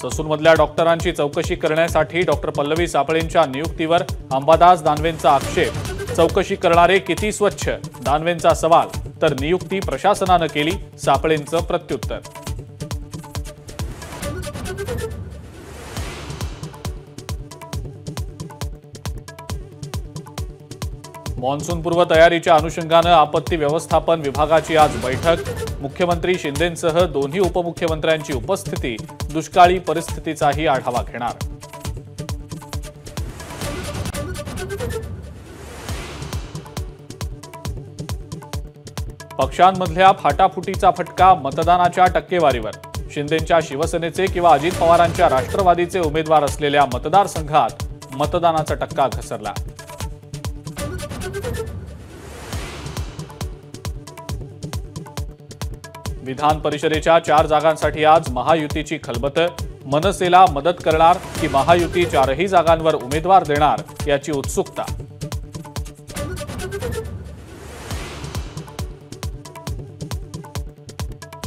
ससूनमधल्या डॉक्टरांची चौकशी करण्यासाठी डॉक्टर पल्लवी सापळेंच्या नियुक्तीवर अंबादास दानवेंचा आक्षेप। चौकशी करणारे किती स्वच्छ, दानवेंचा सवाल। तर नियुक्ती प्रशासनाने केली, सापळेंचं प्रत्युत्तर। मॉन्सूनपूर्व तयारीच्या अनुषंगाने आपत्ती व्यवस्थापन विभागाची आज बैठक। मुख्यमंत्री शिंदेंसह दोन्ही उपमुख्यमंत्र्यांची उपस्थिती। दुष्काळी परिस्थितीचाही आढावा घेणार। पक्षांमधल्या फाटाफुटीचा फटका मतदानाच्या टक्केवारीवर। शिंदेंच्या शिवसेनेचे किंवा अजित पवारांच्या राष्ट्रवादीचे उमेदवार असलेल्या मतदारसंघात मतदानाचा टक्का घसरला। विधान परिषदेच्या 4 जागांसाठी आज महायुतीची खलबत। मनसेला मदत करणार की महायुती 4ही जागांवर उमेदवार देणार याची उत्सुकता।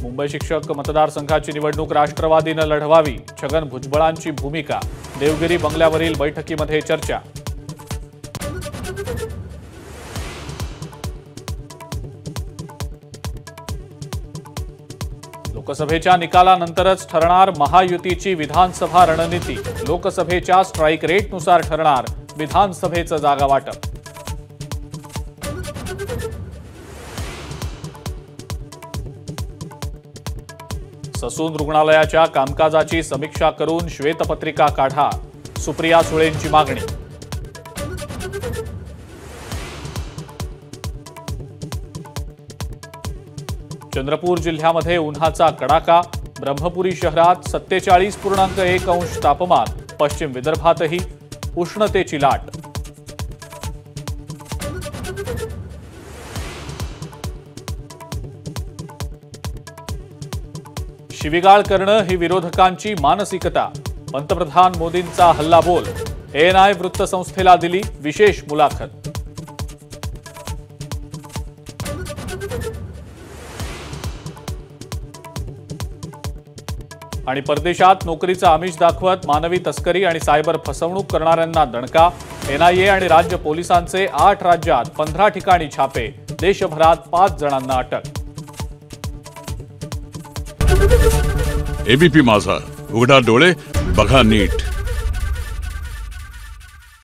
मुंबई शिक्षक मतदारसंघाची निवडणूक राष्ट्रवादीने लढवावी, छगन भुजबळांची भूमिका। देवगिरी बंगल्यावरील बैठकीमध्ये चर्चा। लोकसभेच्या निकालानंतरच ठरणार महायुतीची विधानसभा रणनीती। लोकसभेच्या स्ट्राईक रेटनुसार ठरणार विधानसभेचं जागा वाटप। ससून रुग्णालयाच्या कामकाजाची समीक्षा करून श्वेतपत्रिका काढा, सुप्रिया सुळेंची मागणी। चंद्रपूर जिल्ह्यामध्ये उन्हाचा कडाका। ब्रह्मपुरी शहरात 47.1 अंश तापमान। पश्चिम विदर्भातही उष्णतेची लाट। शिवीगाळ करणं ही विरोधकांची मानसिकता। पंतप्रधान मोदींचा हल्लाबोल। ANI वृत्तसंस्थेला दिली विशेष मुलाखत। आणि परदेशात नोकरीचा आमिष दाखवत मानवी तस्करी आणि सायबर फसवणूक करणाऱ्यांना दणका। NIA आणि राज्य पोलिसांचे 8 राज्यात 15 ठिकाणी छापे। देशभरात 5 जणांना अटक। ABP माझा, उघडा डोळे बघा नीट।